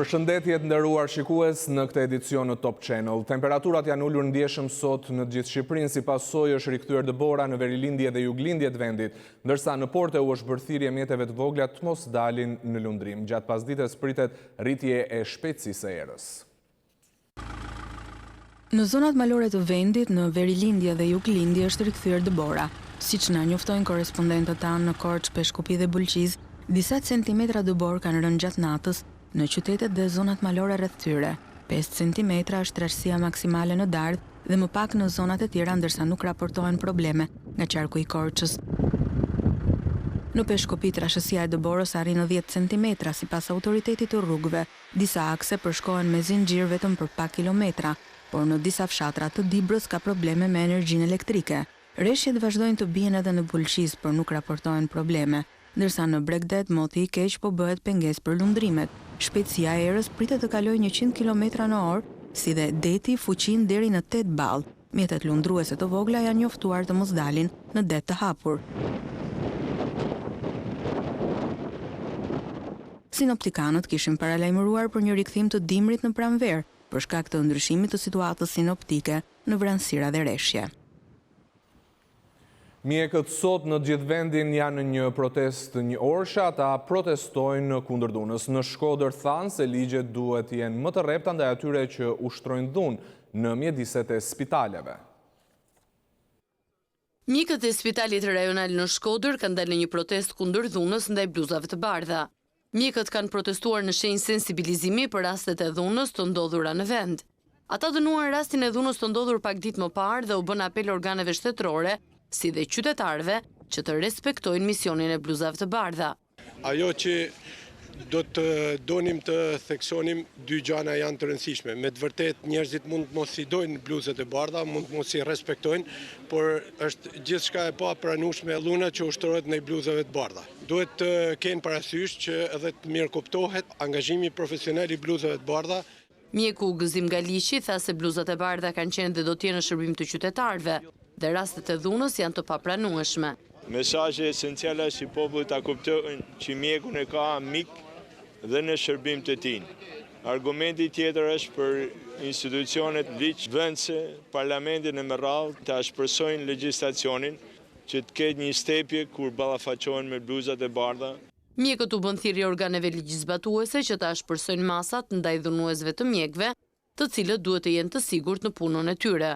Përshëndetje të nderuar shikues në këtë edicion në Top Channel. Temperaturat janë ulur ndjeshëm sot në gjithë Shqipërinë, si pasojë është rikthyer dëbora në verilindje dhe juglindje të vendit, ndërsa në porte u është bërthirje mjeteve të vogla të mos dalin në lundrim. Gjatë pasdites pritet rritje e shpejtësisë së erës. Në zonat malore të vendit, në verilindje dhe juglindje është rikthyer dëbora. Siç na njoftojnë korrespondentët tanë në Korçë, Peshkupi dhe Bulqiz, disa centimetra dëbor kanë rënë gjatë natës në qytetet dhe zonat malore rreth tyre. 5 cm është trashësia maksimale në Dardhë dhe më pak në zonat e tjera, ndërsa nuk raportohen probleme nga qarku i Korçës. Në Peshkupi trashësia e dëborës arrin në 10 cm sipas autoritetit të rrugëve. Disa akse përshkohen me zinxhir vetëm për pak kilometra, por në disa fshatra të Dibrës ka probleme me energjinë elektrike. Rreshjet vazhdojnë të bien edhe në Bulqiz, por nuk raportohen probleme, ndërsa në Bregdet moti i keq po bëhet pengesë për lundrimet. Shpejtësia e erës pritet të kalojë 100 km/h, si dhe deti fuqin deri në 8 ball. Mjetet lundruese të vogla janë njoftuar të mos dalin në det të hapur. Sinoptikanët kishin paralajmëruar për një rikthim të dimrit në pranverë, për shkak të ndryshimit të situatës sinoptike në vranësira dhe rreshje. Mjekët sot në gjithë vendin janë në një protest një orësha, ata protestojnë kundër dhunës. Në Shkodër thanë se ligjet duhet jenë më të rrepta ndaj atyre që ushtrojnë dhunë në mjediset e spitaleve. Mjekët e spitalit rajonal në Shkodër kanë dalë në një protest kundër dhunës ndaj bluzave të bardha. Mjekët kanë protestuar në shenjë sensibilizimi për rastet e dhunës të ndodhura në vend. Ata dënuan rastin e dhunës të ndodhur pak ditë më parë dhe u bën apel organeve shtetërore, si dhe qytetarëve, që të respektojnë misionin e bluzave të bardha. Ajo që do të donim të theksonim, dy gjana janë të rëndësishme. Me të vërtet njerëzit mund të mos i dojnë bluzat e bardha, mund të mos i respektojnë, por është gjithçka e pa pranueshme e dhuna që ushtrohet ndaj bluzave të bardha. Duhet të kenë parasysh që edhe të mirë kuptohet angazhimi profesional i bluzave të bardha. Mjeku Gëzim Galiqi tha se bluzat e bardha kanë qenë dhe do të jenë në shërbim të qytetarëve, dhe rastet e dhunës janë të papranueshme. Mesazhi esencial është që popullit ta kuptojnë që mjeku e ka mik dhe në shërbim të tij. Argumenti tjetër është për institucionet ligjvendëse, parlamentin e merrall të shpresojnë legjislacionin që të ketë një stepje kur ballafaqohen me bluzat e bardha. Mjekët u bën thirrje organeve legjizbatuese që ta shpresojnë masat ndaj dhunuesve të mjekëve, të cilët duhet të jenë të sigurt në punën e tyre.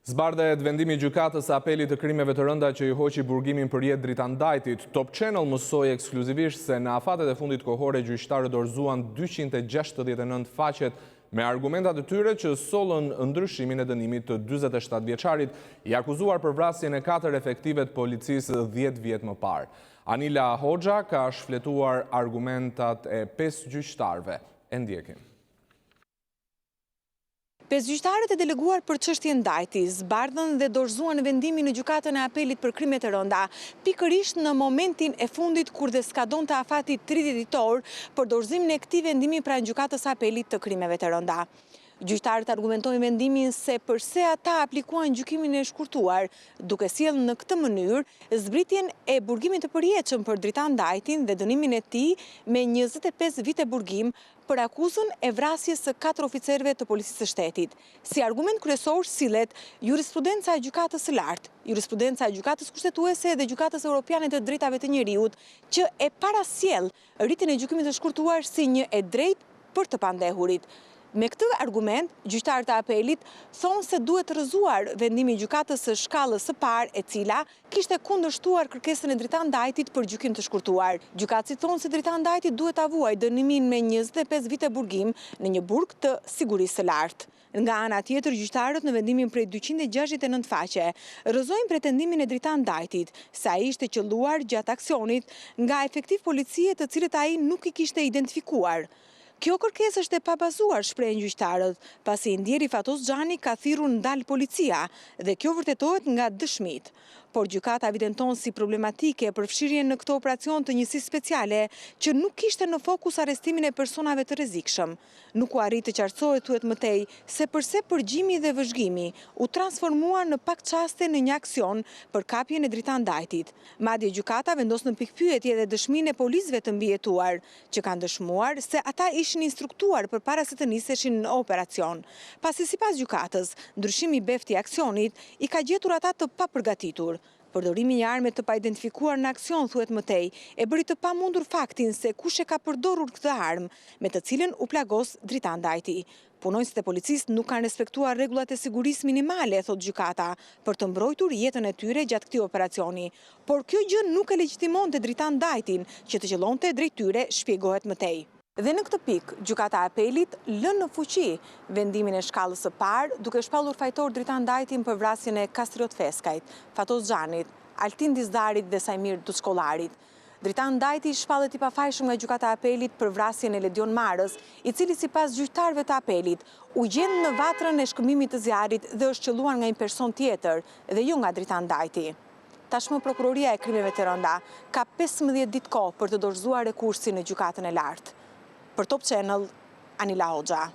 Zbardet vendimi i gjykatës së apelit të krimeve të rënda që i hoqi burgimin për jetë dritandajtit. Top Channel mësoi ekskluzivisht se në afatet e fundit kohore gjyqtarët dorëzuan 269 faqet me argumentat e tyre që sollën ndryshimin e dënimit të 47 vjeçarit, i akuzuar për vrasjen e 4 efektive të policisë 10 vjet më parë. Anila Hoxha ka shfletuar argumentat e 5 gjyqtarëve. E ndjekim. 5 gjyqtarët e deleguar për çështjen ndajti zbardhën dhe dorëzuan vendimin në gjykatën e apelit për krimet e rënda, pikërisht në momentin e fundit kur dhe skadonte afati 30 ditor për dorëzimin e këtij vendimi pranë gjykatës së apelit të krimeve të rënda. Gjyqtarët argumentojnë vendimin se përse ata aplikuan gjykimin e shkurtuar, duke sjellë në këtë mënyrë zbritjen e burgimit të përjetshëm për Dritan Ndajtin dhe dënimin e tij me 25 vite burgim për akuzën e vrasjes së 4 oficerëve të policisë së shtetit. Si argument kryesor sillet jurisprudenca e gjykatës së lartë, jurisprudenca e gjykatës kushtetuese dhe gjykatës europiane të drejtave të njerëzit, që e parasjell rritjen e gjykimit të shkurtuar si një e drejtë për të pandehurit. Me këtë argument, gjyqtarët e apelit thonë se duhet të rrëzuar vendimi i gjykatës së shkallës së parë, e cila kishte kundërshtuar kërkesën e Dritan Ndajtit për gjykim të shkurtuar. Gjykatësit thonë se Dritan Ndajti duhet ta vuajë dënimin me 25 vite burgim në një burg të sigurisë së lartë. Nga ana tjetër, gjyqtarët në vendimin prej 269 faqe rrëzojnë pretendimin e Dritan Ndajtit se ai ishte qelluar gjatë aksionit nga efektiv policie të cilët ai nuk i kishte identifikuar. Kjo kërkesë është e pabazuar, shprehen gjyqtarët, pasi ndjeri Fatos Xhani ka thirrur ndal policia dhe kjo vërtetohet nga dëshmit. por gjykata evidenton si problematike përfshirjen në këtë operacion të njësisë speciale që nuk kishte në fokus arrestimin e personave të rrezikshëm. Nuk u arrit të qartësohet, thuhet mëtej, se përse përgjimi dhe vëzhgimi u transformuar në pak qaste në një aksion për kapjen e Dritandajtit. Madje gjykata vendos në pikpyetje dhe dëshminë e policëve të mbijetuar, që kanë dëshmuar se ata ishin instruktuar përpara se të niseshin në operacion. Pasi sipas gjykatës, ndryshimi i befti i aksionit i ka gjetur ata të papërgatitur. Përdorimi i një arme të paidentifikuar në aksion, thuhet mëtej, e bëri të pamundur faktin se kush e ka përdorur këtë armë, me të cilën u plagos Dritandajti. Punonjësit e policisë nuk kanë respektuar rregullat e sigurisë minimale, thot gjykata, për të mbrojtur jetën e tyre gjatë këtij operacioni. Por kjo gjë nuk e legjitimonte Dritandajtin, që të qëllonte drejt tyre, shpjegohet mëtej. Dhe në këtë pikë, gjykata e apelit lën në fuqi vendimin e shkallës së parë, duke shpallur fajtor Dritandajtin për vrasjen e Kastriot Feskajt, Fatos Xhanit, Altin Dizdarit dhe Sajmir Duskollarit. Dritandajti shpallet i pafajshëm nga gjykata e apelit për vrasjen e Ledion Marës, i cili sipas gjyqtarëve të apelit u gjen në vatrën e shkëmbimit të zjarrit dhe është qelluar nga një person tjetër dhe jo nga Dritandajti. Tashmë prokuroria e krimeve të rënda ka 15 ditë kohë për të dorëzuar rekursin në gjykatën e lartë. Për Top Channel, Anila Hoxha.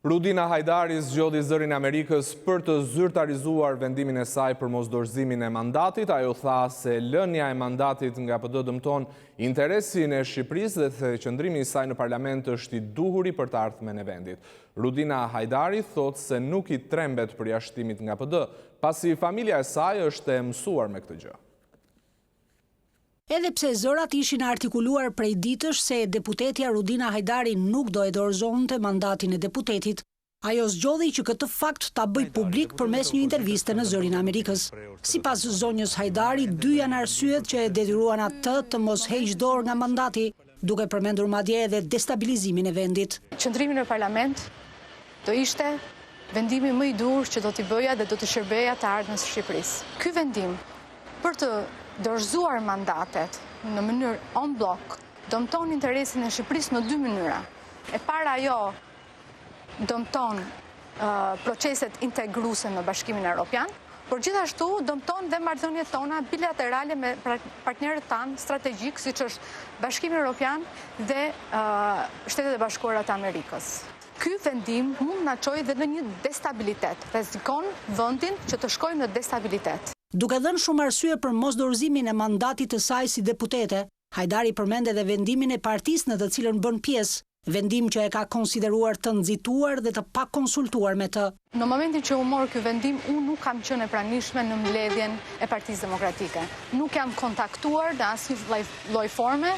Rudina Hajdari zgjodhi zërin e Amerikës për të zyrtarizuar vendimin e saj për mosdorëzimin e mandatit. Ajo tha se lënia e mandatit nga PD dëmton interesin e Shqipërisë dhe se qëndrimi i saj në parlament është i duhuri për të ardhmen e vendit. Rudina Hajdari thot se nuk i trembet përjashtimit nga PD, pasi familja e saj është e mësuar me këtë gjë. Edhe pse zërat ishin artikuluar prej ditësh se deputetja Rudina Hajdari nuk do e dorëzonte mandatin e deputetit, ajo zgjodhi që këtë fakt ta bëj publik përmes një interviste në Zërin e Amerikës. Sipas zonjës Hajdari, dy janë arsyet që e detyruan atë të mos heqë dorë nga mandati, duke përmendur madje edhe destabilizimin e vendit. Qëndrimi në parlament do ishte vendimi më i dur që do t'i bëja dhe do të shërbeja të ardhmës së Shqipërisë. Ky vendim për të dorëzuar mandatet në mënyrë on blok dëmton interesin e Shqipërisë në dy mënyra. E para, ajo dëmton proceset integruese në Bashkimin Evropian, por gjithashtu dëmton dhe marrëdhëniet tona bilaterale me partnerët tanë strategjik, siç është Bashkimi Evropian dhe Shtetet e Bashkuara të Amerikës. Ky vendim mund na çojë dhe në një destabilitet, rrezikon vendin që të shkojmë në destabilitet. Duke dhënë shumë arsye për mosdorëzimin e mandatit të saj si deputete, Hajdari përmend edhe vendimin e partisë në të cilën bën pjesë, vendim që e ka konsideruar të nxituar dhe të pakonsultuar me të. Në momentin që u mor ky vendim, unë nuk kam qenë e pranishme në mbledhjen e Partisë Demokratike. Nuk jam kontaktuar në asnjë lloj forme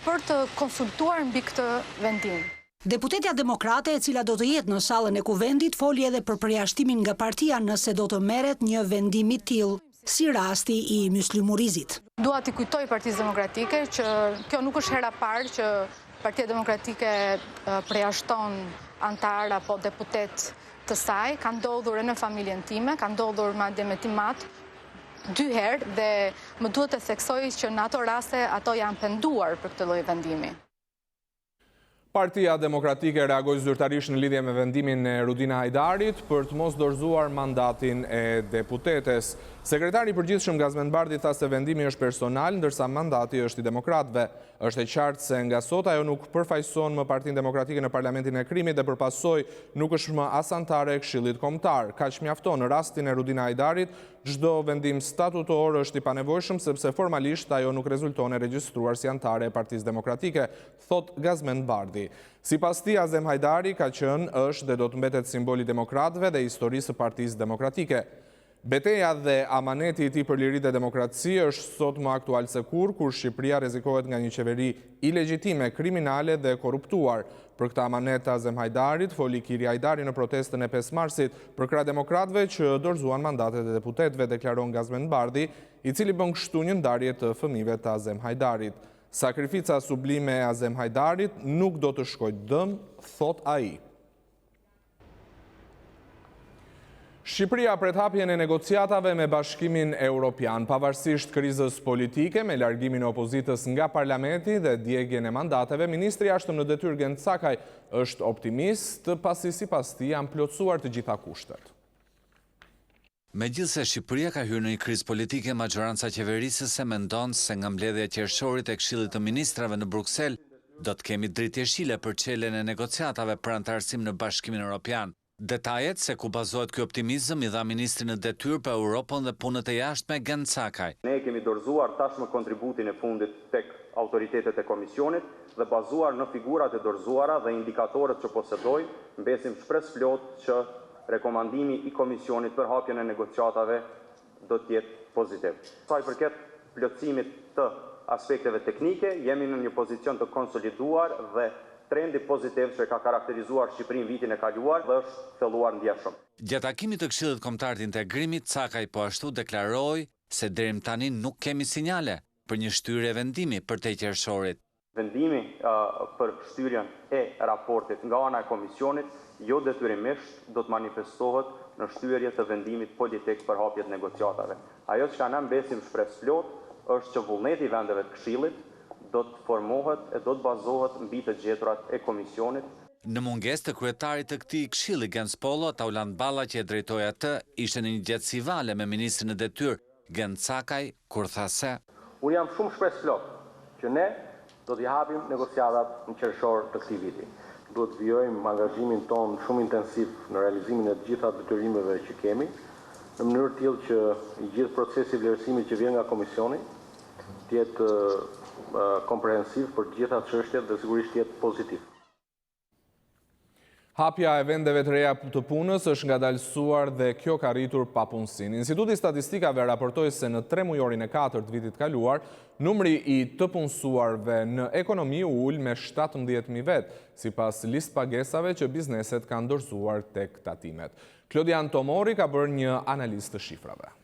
për të konsultuar mbi këtë vendim. Deputetja demokrate e cila do të jetë në sallën e kuvendit foli edhe për përjashtimin nga partia nëse do të merret një vendim i tillë, si rasti i Myslimurizit. Dua t'i kujtoj Partisë Demokratike që kjo nuk është hera parë që Partia Demokratike përjashton antar apo deputet të saj. Ka ndodhur në familjen time, ka ndodhur madje me timat 2 herë dhe më duhet të theksoj që në ato raste ato janë penduar për këtë lloj vendimi. Partia Demokratike reagoi zyrtarisht në lidhje me vendimin e Rudina Hajdarit për të mos dorëzuar mandatin e deputetes. Sekretari i përgjithshëm Gazmend Bardhi tha se vendimi është personal, ndërsa mandati është i demokratëve. Është e qartë se nga sot ajo nuk përfaqëson më Partinë Demokratike në Parlamentin e Krimit dhe përpasoj nuk është më as antare e Këshillit Kombëtar. Kaq mjafton në rastin e Rudina Hajdarit, çdo vendim statutor është i panevojshëm sepse formalisht ajo nuk rezulton e regjistruar si antare e Partisë Demokratike, thot Gazmend Bardhi. Sipas tij, Azem Hajdari ka qenë, është dhe do të mbetet simboli demokratëve dhe historisë së Partisë Demokratike. Beteja dhe amaneti i tij për liri dhe demokraci është sot më aktual se kur Shqipëria rrezikohet nga një qeveri ilegjitime, kriminale dhe korruptuar. Për këtë amanet Azem Hajdarit foli Kiri Hajdari në protestën e 5 marsit për krah demokratëve që dorëzuan mandatet e deputetëve, deklaron Gazmend Bardhi, i cili bën kështu një ndarje të fëmijëve të Azem Hajdarit. Sakrifica sublime e Azem Hajdarit nuk do të shkojë dëm, thot ai. Shqipëria pret hapjen e negociatave me Bashkimin Evropian, pavarësisht krizës politike me largimin e opozitës nga parlamenti dhe djegjen e mandateve, ministri i jashtëm në detyrë Gent Sakaj është optimist, pasi sipas tij janë plotësuar të gjitha kushtet. Megjithse Shqipëria ka hyrë në një krizë politike, majoranca qeverisëse mendon se nga mbledhja qershorit e Këshillit të Ministrave në Bruksel do të kemi dritjeshile për çeljen e negociatave për antarësim në Bashkimin Evropian. Detajet se ku bazohet ky optimizëm i dha ministri në detyrë për Europën dhe punët e jashtme Gent Sakaj. Ne kemi dorëzuar tashmë kontributin e fundit tek autoritetet e komisionit dhe bazuar në figurat e dorëzuara dhe indikatorët që posedojnë, mbesim shpres plot që rekomandimi i komisionit për hapjen e negociatave do të jetë pozitiv. Sa i përket plotësimit të aspekteve teknike, jemi në një pozicion të konsoliduar dhe trendi pozitiv që ka karakterizuar Shqipërinë vitin e kaluar dhe është filluar ndjeshëm. Gjatë takimit të Këshillit Kombëtar të Integrimit, Sakaj po ashtu deklaroi se deri më tani nuk kemi sinjale për një shtyrje vendimi për te qershorit. Vendimi për shtyrjen e raportit nga ana e komisionit jo detyrimisht do të manifestohet në shtyrje të vendimit politik për hapjet negociatave. Ajo që na mbesim shpresë plot është që vullneti i vendeve të Këshillit do të formohet e do të bazohet mbi të gjeturat e komisionit. Në mungesë të kryetarit të këtij këshilli Gens Polo, Tauland Balla që e drejtoi atë, ishte në një gjatësivale me ministrin në detyrë Gent Sakaj, kur tha se: Unë jam shumë shpresplot që ne do t'i hapim negociatat në qershor të këtij viti. Duhet të vijojmë angazhimin ton shumë intensiv në realizimin e të gjitha detyrimeve që kemi, në mënyrë tillë që i gjithë procesi i vlerësimit që vjen nga komisioni të jetë komprehensiv për gjitha çështjet dhe sigurisht jetë pozitiv. Hapja e vendeve të reja të punës është ngadalësuar dhe kjo ka rritur papunësinë. Instituti i Statistikave raportoi se në 3 mujorin e 4 të vitit kaluar, numri i të punësuarve në ekonomi u ul me 17.000 vet, sipas listë pagesave që bizneset kanë dorëzuar tek tatimet. Klodian Tomori ka bërë një analizë të shifrave.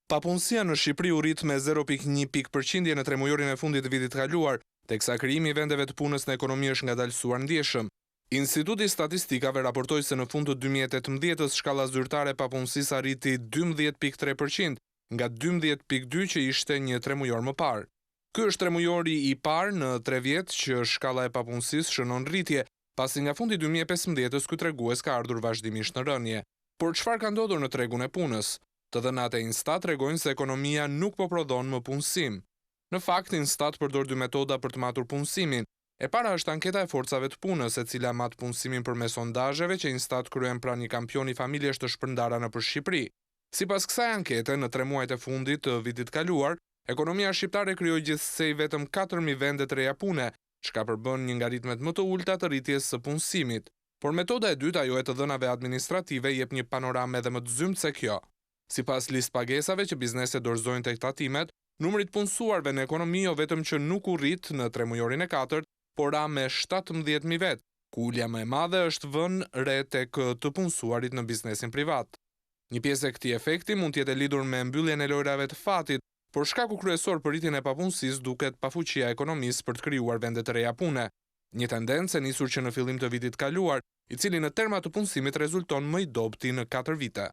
Papunësia në Shqipëri u rrit me 0.1% në 3 mujorin e fundit të vitit kaluar, teksa krijimi i vendeve të punës në ekonomi është ngadalësuar ndjeshëm. Instituti i Statistikave raportoi se në fund të 2018-s shkalla zyrtare e papunësisë arriti 12.3%, nga 12.2 që ishte një 3 mujor më parë. Ky është 3 mujori i parë në 3 vjet që shkalla e papunësisë shënon rritje, pasi nga fundi 2015-s ky tregues ka ardhur vazhdimisht në rënje. Por çfarë ka ndodhur në tregun e punës? Të dhënat e Instat tregojnë se ekonomia nuk po prodhon më punësim. Në fakt, Instat përdor 2 metoda për të matur punësimin. E para është anketa e forcave të punës, e cila mat punësimin përmes sondazheve që Instat kryen pranë një kampioni familjesh të shpërndara nëpër Shqipëri. Sipas kësaj ankete, në 3 muajt e fundit të vitit kaluar, ekonomia shqiptare krijoi gjithsej vetëm 4.000 vende të reja pune, çka përbën një nga ritmet më të ulta të rritjes së punësimit. Por metoda e dytë, ajo e të dhënave administrative, jep një panoramë edhe më të zymt se kjo. Sipas listë pagesave që bizneset dorëzojnë tek tatimet, numri i punësuarve në ekonomi jo vetëm që nuk u rrit në 3 mujorin e 4, por ra me 17.000 vet, ku ulja më e madhe është vënë re tek të punësuarit në biznesin privat. Një pjesë e këtij efekti mund të jetë lidhur me mbylljen e lojrave të fatit, por shkaku kryesor për rritjen e papunësisë duket pafuqia e ekonomisë për të krijuar vende të reja pune. Një tendencë e nisur që në fillim të vitit kaluar, i cili në terma të punësimit rezulton më i dobti në 4 vite.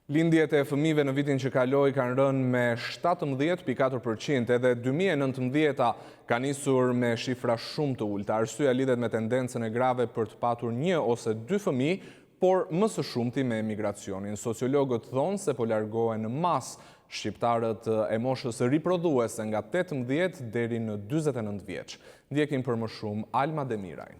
Lindjet e fëmijëve në vitin që kaloi kanë rënë me 17.4%, edhe 2019 ka nisur me shifra shumë të ulta. Arsyeja lidhet me tendencën e grave për të patur 1 ose 2 fëmijë, por më së shumti me emigracionin. Sociologët thonë se po largohen në mas shqiptarët e moshës riprodhuese nga 18 deri në 49 vjeç. Ndjekim për më shumë Alma Demiraj.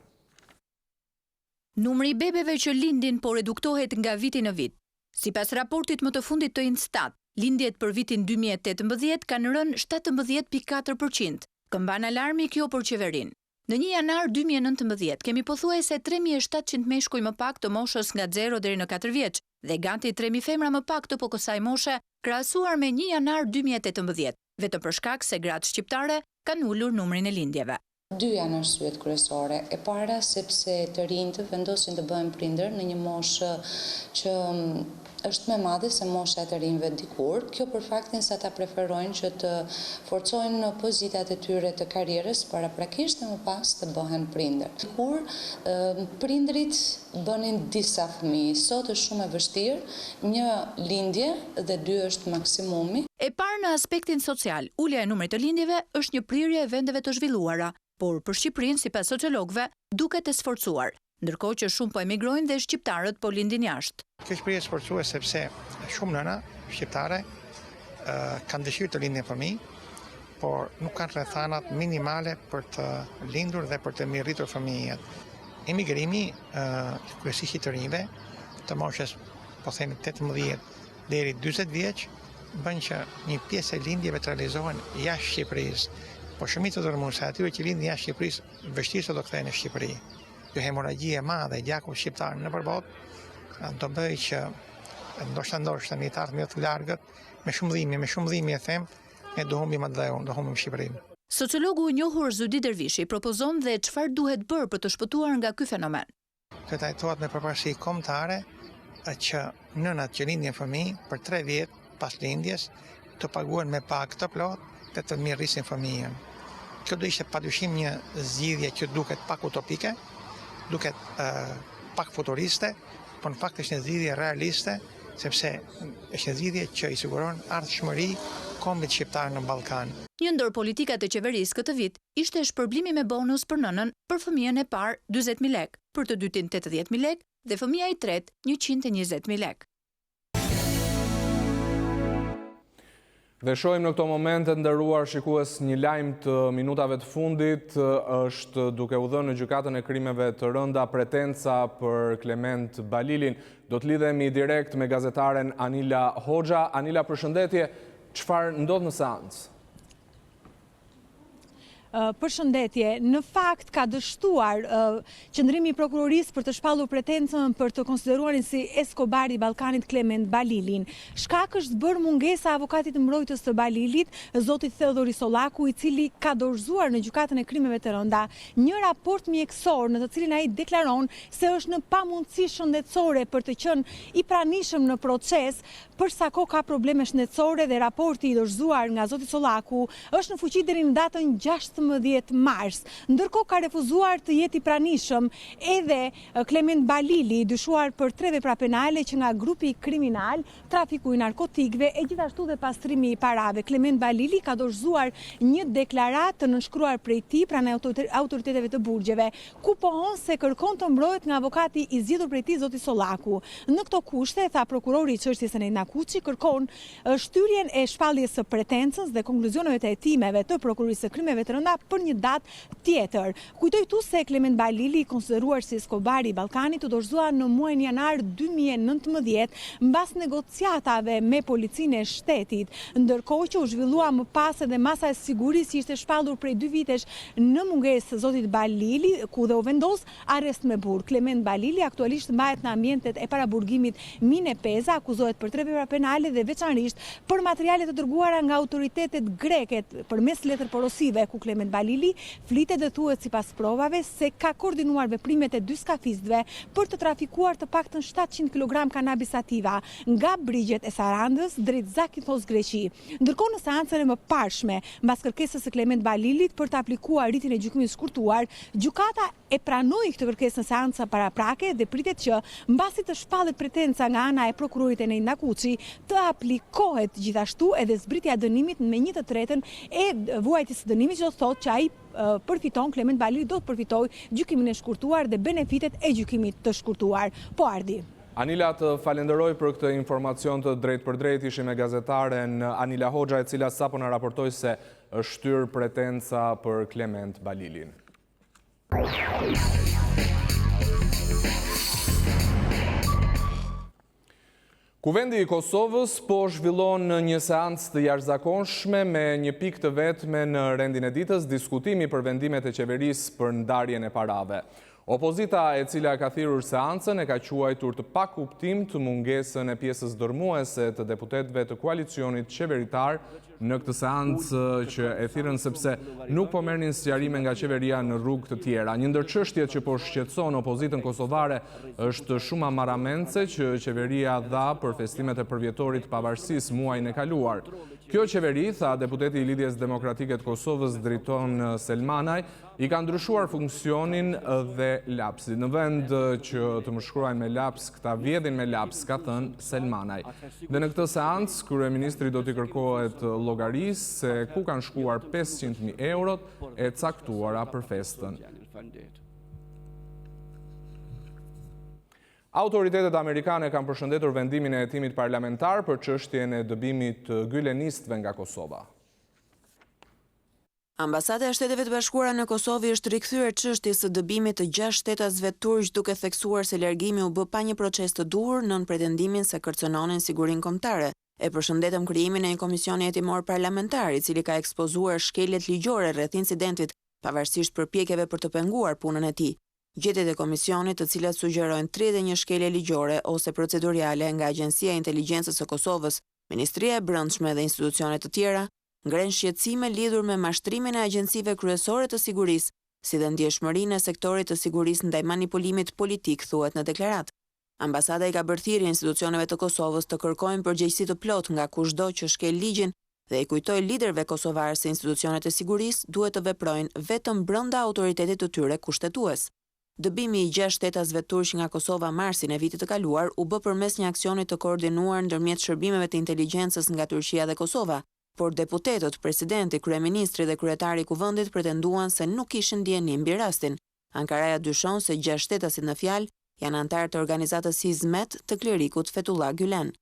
Numri i bebeve që lindin po reduktohet nga viti në vit. Sipas raportit më të fundit të Instat, lindjet për vitin 2018 kanë rënë 17.4%. Këmban alarmi kjo për qeverinë. Në 1 janar 2019 kemi pothuajse 3.700 meshkuj më pak të moshës nga 0 deri në 4 vjeç dhe gati 3.000 femra më pak të po kësaj moshe, krahasuar me 1 janar 2018, vetëm për shkak se gratë shqiptare kanë ulur numrin e lindjeve. 2 janë arsyet kryesore. E para sepse të rinjtë vendosin të bëhen prindër në një moshë që është më madhe se mosha e të rinjve dikur. Kjo për faktin se ata preferojnë që të forcojnë pozitat e tyre të karrierës paraprakisht dhe më pas të bëhen prindër. Dikur prindrit bënin disa fëmijë. Sot është shumë e vështirë, një lindje dhe 2 është maksimumi. E parë në aspektin social, ulja e numrit të lindjeve është një prirje e vendeve të zhvilluara, por për Shqipërinë, sipas sociologëve, duket e sforcuar, ndërkohë që shumë po emigrojnë dhe shqiptarët po lindin jashtë. Kjo shprehje e sforcuar sepse shumë nëna shqiptare kanë dëshirë të lindin fëmijë, por nuk kanë rrethanat minimale për të lindur dhe për të mirëritur fëmijët. Emigrimi, kryesisht i të rinjve, të moshës, po themi 18 deri 40 vjeç, bën që një pjesë e lindjeve të realizohen jashtë Shqipërisë, po shumica e dërmuesve atyre që lindin jashtë Shqipërisë vështirë të do kthehen në Shqipëri. Kjo hemoragji e madhe e gjakut shqiptar nëpër botë do bëjë që ndoshta në të ardhmen të largët me shumë dhimbje e them, ne do humbim atë do humbim Shqipërinë. Sociologu i njohur Zudi Dervishi propozon dhe çfarë duhet bërë për të shpëtuar nga ky fenomen. Të trajtohet me përparësi kombëtare që nënat që lindin fëmijë për 3 vjet pas lindjes të paguhen me pagë të plotë dhe të mirërisin fëmijën. Kjo do ishte padyshim një zgjidhje që duket pak utopike, duket pak futuriste, por në fakt është një zgjidhje realiste, sepse është një zgjidhje që i siguron ardhshmëri kombit shqiptar në Ballkan. Një ndër politikat e qeverisë këtë vit ishte shpërblimi me bonus për nënën për fëmijën e parë 40.000 lekë, për të dytin 80.000 lekë dhe fëmija i tretë 120.000 lekë. Dhe shohim në këto momente, nderuar shikues, një lajm të minutave të fundit është duke u dhënë në gjykatën e krimeve të rënda pretenca për Klement Balilin. Do të lidhemi direkt me gazetaren Anila Hoxha. Anila, përshëndetje, çfarë ndodh në seancë? Përshëndetje, në fakt ka dështuar qëndrimi i prokurorisë për të shpallur pretencën për të konsideruarin si Eskobari i Ballkanit Klement Balilin. Shkak është bërë mungesa e avokatit mbrojtës të Balilit, zotit Theodori Sollaku, i cili ka dorëzuar në gjykatën e krimeve të rënda një raport mjekësor në të cilin ai deklaron se është në pamundësi shëndetësore për të qenë i pranishëm në proces, për sa kohë ka probleme shëndetësore, dhe raporti i dorëzuar nga zoti Sollaku është në fuqi deri në datën 16 mars. Ndërkohë ka refuzuar të jetë i pranishëm edhe Klement Balili, dyshuar për 3 vepra penale që nga grupi kriminal, trafiku i narkotikëve e gjithashtu dhe pastrimi i parave. Klement Balili ka dorëzuar një deklaratë të nënshkruar prej tij pranë autoriteteve të burgjeve, ku pohon se kërkon të mbrohet nga avokati i zgjedhur prej tij zoti Sollaku. Në këto kushte, tha prokurori i çështjes së Nakuçi, kërkon shtyrjen e shpalljes së pretencës dhe konkluzioneve të hetimeve të prokurorisë së krimeve të rënda për një datë tjetër. Kujtoj tu se Klement Balili, konsideruar si Eskobari i Ballkanit, u dorëzua në muajin janar 2019 mbas negociatave me policinë e shtetit, ndërkohë që u zhvillua më pas edhe masa e sigurisë që ishte shpallur prej 2 vitesh në mungesë zotit Balili, ku dhe u vendos arrest me burg. Klement Balili aktualisht mbahet në ambientet e paraburgimit Mine Peza, akuzohet për 3 vepra penale dhe veçanërisht për materiale të dërguara nga autoritetet greke përmes letër porosive, ku Klement Balili flitet dhe thuhet sipas provave se ka koordinuar veprimet e 2 skafistëve për të trafikuar të paktën 700 kg kanabis sativa nga brigjet e Sarandës drejt Zakynthos Greqi. Ndërkohë në seancën e mëparshme, mbas kërkesës së Klement Balilit për të aplikuar ritin e gjykimit shkurtuar, gjykata e pranoi këtë kërkesë në seancë paraprake dhe pritet që mbasi të shpallet pretenca nga ana e prokurorit e Nakuçi të aplikohet gjithashtu edhe zbritja e dënimit me 1/3 e vuajtjes së dënimit, që do thotë që ai përfiton, Klement Balili do të përfitojë gjykimin e shkurtuar dhe benefitet e gjykimit të shkurtuar. Po Ardi. Anila, të falenderoj për këtë informacion të drejt për drejt. Ishim me gazetaren Anila Hoxha, e cila sapo na raportoi se është shtyr pretenca për Klement Balilin. Kuvendi i Kosovës po zhvillon një seancë të jashtëzakonshme me një pikë të vetme në rendin e ditës, diskutimi për vendimet e qeverisë për ndarjen e parave. Opozita, e cila ka thirrur seancën, e ka quajtur të pakuptim të mungesën e pjesës dërmuese të deputetëve të koalicionit qeveritar në këtë seancë që e thirrën sepse nuk po merrnin sqarime nga qeveria në rrugë të tjera. Një ndër çështjet që po shqetëson opozitën kosovare është shuma marramendse që qeveria dha për festimet e përvjetorit pavarësisë muajin e kaluar. Kjo qeveri, tha deputeti i Lidhjes Demokratike të Kosovës Driton Selmanaj, i ka ndryshuar funksionin dhe lapsi. Në vend që të më shkruajnë me laps, këta vjedhin me laps, ka thënë Selmanaj. Dhe në këtë seancë, kryeministri do t'i kërkohet llogarisë se ku kanë shkuar 500.000 eurot e caktuara për festën. Autoritetet amerikane kanë përshëndetur vendimin e hetimit parlamentar për çështjen e dëbimit të gylenistëve nga Kosova. Ambasada e Shteteve të Bashkuara në Kosovë është rikthyer çështjes së dëbimit të 6 shtetazëve turq duke theksuar se largimi u bë pa një proces të duhur nën pretendimin se kërcënonin sigurinë kombëtare. E përshëndetëm krijimin e një komisioni hetimor parlamentar i cili ka ekspozuar shkeljet ligjore rreth incidentit, pavarësisht përpjekjeve për të penguar punën e tij. Gjetjet e komisionit, të cilat sugjerojnë 31 shkelje ligjore ose procedurale nga Agjencia e Inteligjencës së Kosovës, Ministria e Brendshme dhe institucione të tjera, ngren shqetësime lidhur me mashtrimin e agjencive kryesore të sigurisë, si dhe ndjeshmërinë e sektorit të sigurisë ndaj manipulimit politik, thuhet në deklaratë. Ambasada i ka bërë thirrje institucioneve të Kosovës të kërkojnë përgjegjësi të plotë nga kushdo që shkel ligjin dhe i kujtoi liderëve kosovarë se institucionet e sigurisë duhet të veprojnë vetëm brenda autoritetit të tyre kushtetues. Dëbimi i 6 shtetazëve turq nga Kosova marsin e vitit të kaluar u bë përmes një aksioni të koordinuar ndërmjet shërbimeve të inteligjencës nga Turqia dhe Kosova, por deputetët, presidenti, kryeministri dhe kryetari i kuvendit pretenduan se nuk kishin dieni mbi rastin. Ankaraja dyshon se 6 shtetasit në fjalë janë antarë të organizatës Hizmet të klerikut Fethullah Gülen.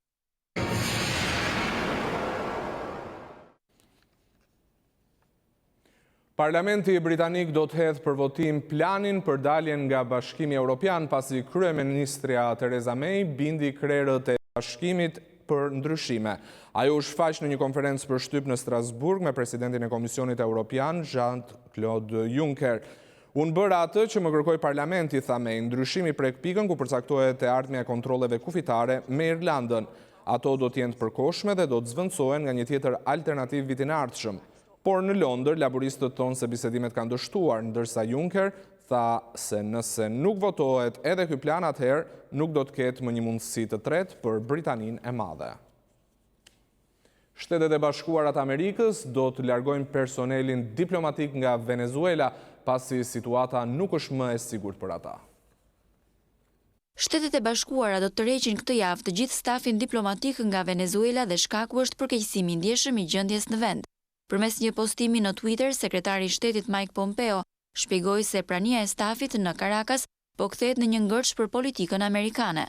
Parlamenti britanik do të hedhë për votim planin për daljen nga Bashkimi Evropian pasi kryeministria Theresa May bindi krerët e bashkimit për ndryshime. Ajo u shfaq në një konferencë për shtyp në Strasburg me presidentin e Komisionit Evropian, Jean-Claude Juncker. Unë bëra atë që më kërkoi parlamenti, tha May, ndryshimi prek pikën ku përcaktohet e ardhmja e kontrolleve kufitare me Irlandën. Ato do të jenë të përkohshme dhe do të zvendësohen nga një tjetër alternativ vitin e ardhshëm. Por në Londër, laboristët thonë se bisedimet kanë dështuar, ndërsa Juncker tha se nëse nuk votohet edhe ky plan, atëherë nuk do të ketë më një mundësi të tretë për Britaninë e Madhe. Shtetet e Bashkuara të Amerikës do të largojnë personelin diplomatik nga Venezuela pasi situata nuk është më e sigurt për ata. Shtetet e Bashkuara do të tërheqin këtë javë të gjithë stafin diplomatik nga Venezuela dhe shkaku është përkeqësimi i ndjeshëm i gjendjes në vend. Përmes një postimi në Twitter, sekretari i shtetit Mike Pompeo shpjegoi se prania e stafit në Caracas po kthehet në një ngërç për politikën amerikane.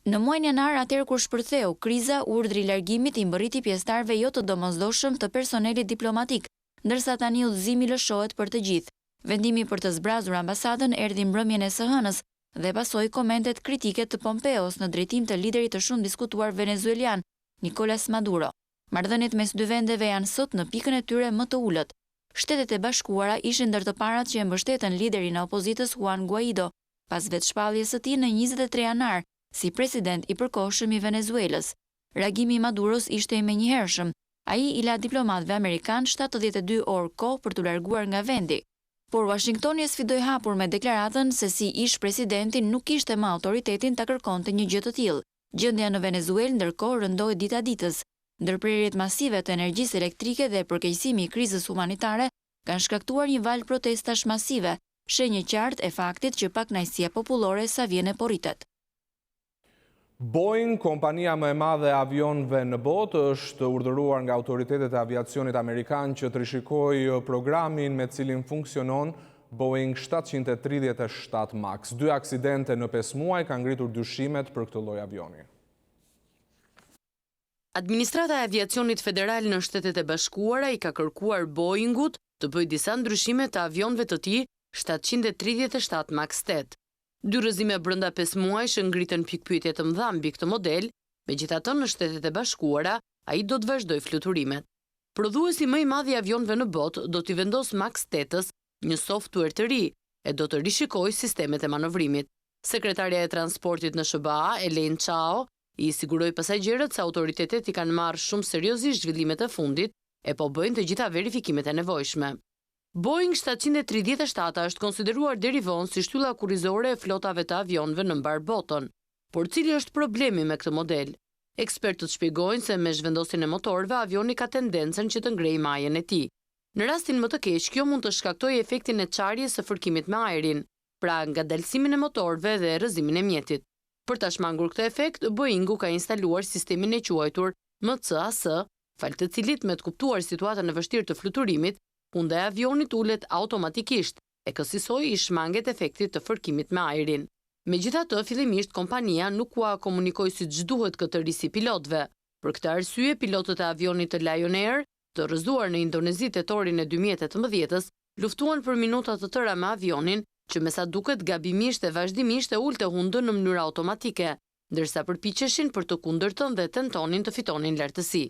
Në muajin janar, atëherë kur shpërtheu kriza, urdhri i largimit i mbërriti pjesëtarëve jo të domosdoshëm të personelit diplomatik, ndërsa tani udhëzimi lëshohet për të gjithë. Vendimi për të zbrazur ambasadën erdhi mbrëmjen e së hënës dhe pasoi komentet kritike të Pompeos në drejtim të liderit të shumë diskutuar venezuelian, Nicolas Maduro. Marrëdhëniet mes dy vendeve janë sot në pikën e tyre më të ulët. Shtetet e Bashkuara ishin ndër të parat që e mbështetën liderin e opozitës Juan Guaido, pas vetshpalljes së tij në 23 janar si president i përkohshëm i Venezuelës. Reagimi i Maduros ishte i menjëhershëm. Ai i la diplomatëve amerikan 72 orë kohë për të larguar nga vendi. Por Washingtoni e sfidoi hapur me deklaratën se si ish presidenti nuk kishte më autoritetin ta kërkonte një gjë të tillë. Gjendja në Venezuelë ndërkohë rëndoi dita ditës. Ndërprerjet masive të energjisë elektrike dhe përkeqësimi i krizës humanitare kanë shkaktuar një valë protestash masive, shenjë qartë e faktit që pakënaqësia popullore sa vjen e porritet. Boeing, kompania më e madhe e avionëve në botë, është urdhëruar nga autoritetet e aviacionit amerikan që të rishikojë programin me cilin funksionon Boeing 737 Max. 2 aksidente në 5 muaj kanë ngritur dyshimet për këtë lloj avioni. Administrata e Aviacionit Federal në Shtetet e Bashkuara i ka kërkuar Boeingut të bëjë disa ndryshime të avionëve të tij 737 Max 8. 2 rrëzime brenda 5 muajsh ngritën pikpyetje të mëdha mbi këtë model, megjithatë në Shtetet e Bashkuara ai do të vazhdojë fluturimet. Prodhuesi më i madh i avionëve në botë do t'i vendos Max 8-s një software të ri e do të rishikojë sistemet e manovrimit. Sekretarja e transportit në SBA, Elaine Chao, i siguroi pasagjerët se autoritetet i kanë marrë shumë seriozisht zhvillimet e fundit e po bëjnë të gjitha verifikimet e nevojshme. Boeing 737 është konsideruar deri vonë si shtylla kurrizore e flotave të avionëve në mbar botën. Por cili është problemi me këtë model? Ekspertët shpjegojnë se me zhvendosjen e motorëve avioni ka tendencën që të ngrejë majën e tij. Në rastin më të keq, kjo mund të shkaktojë efektin e çarjes së fërkimit me ajrin, pra ngadalësimin e motorëve dhe rrëzimin e mjetit. Për ta shmangur këtë efekt, Boeingu ka instaluar sistemin e quajtur MCAS, fal të cilit me të kuptuar situatën e vështirë të fluturimit, hunda e avionit ulet automatikisht, e kësaj i shmanget efektit të fërkimit me ajrin. Megjithatë, fillimisht kompania nuk ua komunikoi siç duhet këtë risi pilotëve. Për këtë arsye, pilotët e avionit të Lion Air, të rrëzuar në Indonezi tetorin e 2018-s, luftuan për minuta të tëra me avionin, që me sa duket gabimisht e vazhdimisht e ulte hundën në mënyrë automatike, ndërsa përpiqeshin për të kundërtën dhe tentonin të fitonin lartësi.